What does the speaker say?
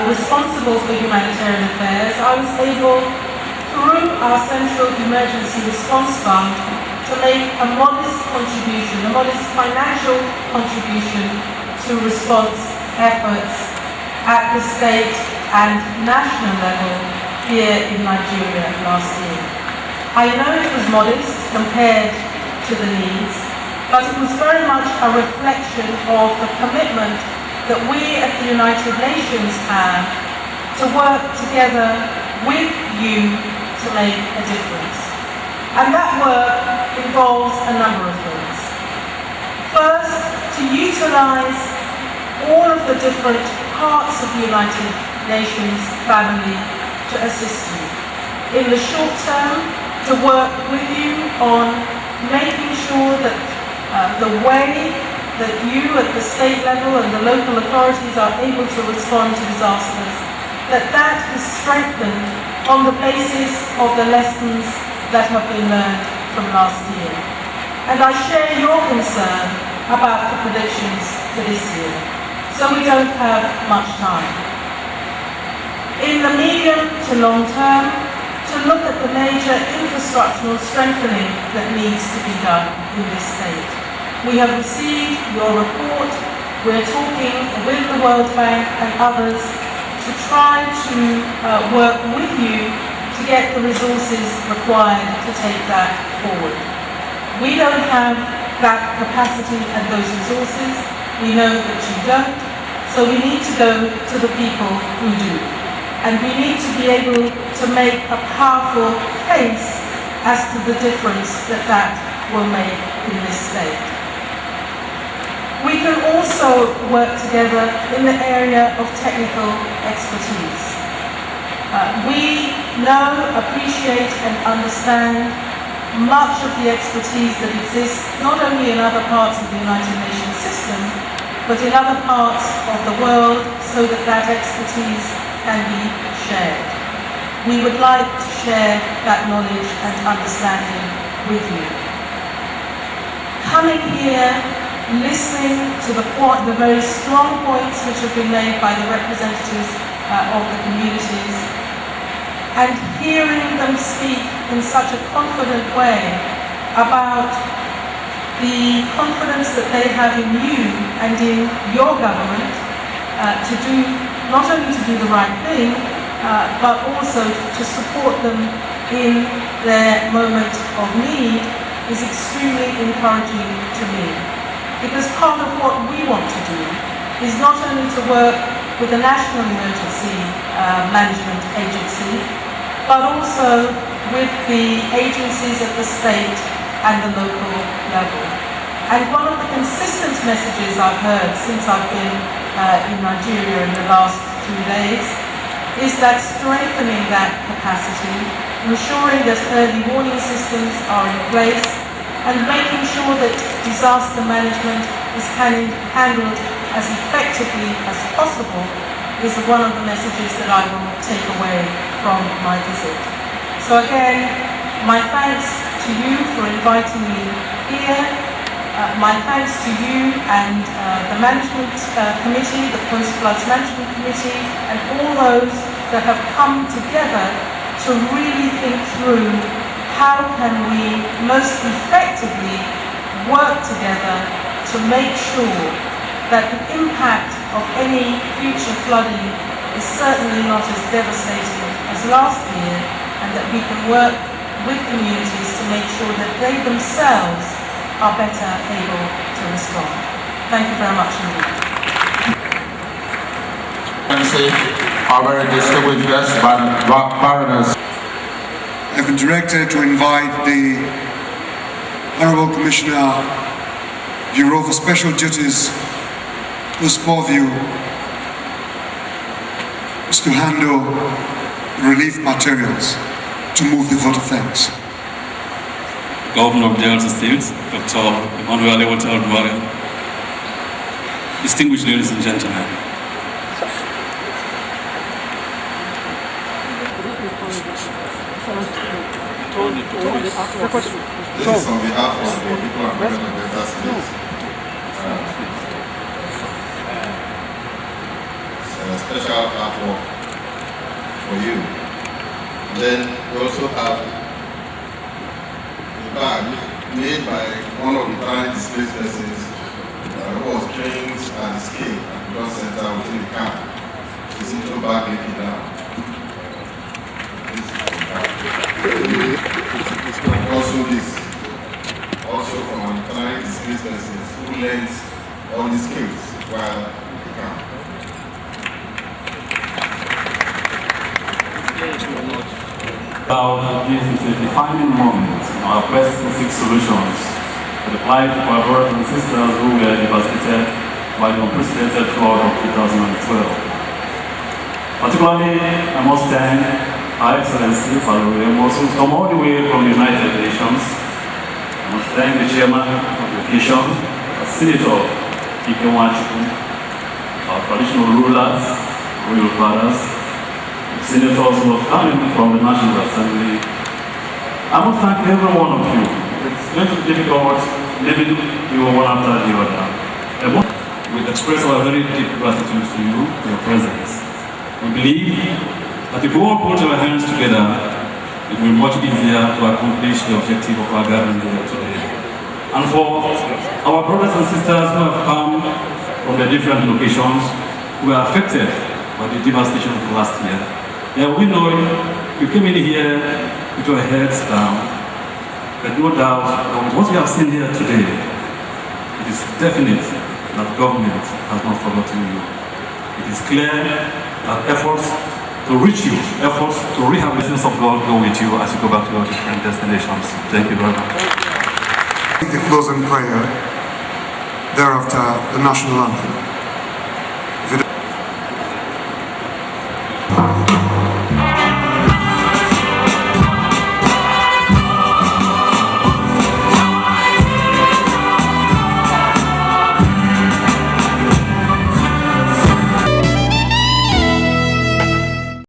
responsible for humanitarian affairs, I was able, through our Central Emergency Response Fund, to make a modest contribution, a modest financial contribution to response efforts at the state and national level here in Nigeria last year. I know it was modest compared to the needs, but it was very much a reflection of the commitment that we at the United Nations have to work together with you to make a difference. And that work involves a number of things. First, to utilize all of the different parts of the United Nations family to assist you. In the short term, to work with you on making sure that the way that you at the state level and the local authorities are able to respond to disasters, that is strengthened on the basis of the lessons that have been learned from last year. And I share your concern about the predictions for this year, so we don't have much time. In the medium to long term, to look at the major infrastructural strengthening that needs to be done in this state. We have received your report. We're talking with the World Bank and others to try to work with you to get the resources required to take that forward. We don't have that capacity and those resources. We know that you don't, so we need to go to the people who do. And we need to be able to make a powerful case as to the difference that will make in this state. We can also work together in the area of technical expertise. We know, appreciate and understand much of the expertise that exists not only in other parts of the United Nations system, but in other parts of the world, so that expertise can be shared. We would like to share that knowledge and understanding with you. Coming here, listening to the very strong points which have been made by the representatives of the communities, and hearing them speak in such a confident way about the confidence that they have in you and in your government to do, not only to do the right thing, but also to support them in their moment of need, is extremely encouraging to me. Because part of what we want to do is not only to work with the National Emergency Management Agency, but also with the agencies at the state and the local level. And one of the consistent messages I've heard since I've been in Nigeria in the last 2 days is that strengthening that capacity, ensuring that early warning systems are in place, and making sure that disaster management is handled as effectively as possible is one of the messages that I will take away from my visit. So again, my thanks to you for inviting me here, my thanks to you and the Management Committee, the Post-Floods Management Committee, and all those that have come together to really think through how can we most effectively work together to make sure that the impact of any future flooding is certainly not as devastating as last year, and that we can work with communities to make sure that they themselves are better able to respond. Thank you very much indeed. Our very distinguished guest, Baroness. I've been directed to invite the Honourable Commissioner, Bureau for Special Duties, whose purview is to handle relief materials, to move the vote of thanks. Governor of Delta State, Dr. Emmanuel Ewata, distinguished ladies and gentlemen. This is on behalf of the people of Delta State. special artwork for you. And then we also have a bag made by one of the current displaced persons who was trained at the scale at the Blood Center within the camp. She's into a bag making now. Also this, also from an current displaced persons who learned all these skills while at the camp. This is a defining moment in our quest to seek solutions for the plight of our brothers and sisters who were devastated by the unprecedented flood of 2012. Particularly, I must thank Her Excellency Valeries Amos, who come all the way from the United Nations. I must thank the chairman of the occasion, Senator Ike Nwachukwu, our traditional rulers, royal fathers, senators who have come in from the National Assembly. I must thank every one of you. It's going to be difficult living you one after the other. We express our very deep gratitude to you for your presence. We believe that if we all put our hands together, it will be much easier to accomplish the objective of our gathering here today. And for our brothers and sisters who have come from the different locations who were affected by the devastation of last year, yeah, we know you came in here with your heads down, but no doubt that what we have seen here today, it is definite that government has not forgotten you. It is clear that efforts to reach you, efforts to rehabilitate of God go with you as you go back to your different destinations. Thank you very much. The closing prayer, thereafter the national anthem.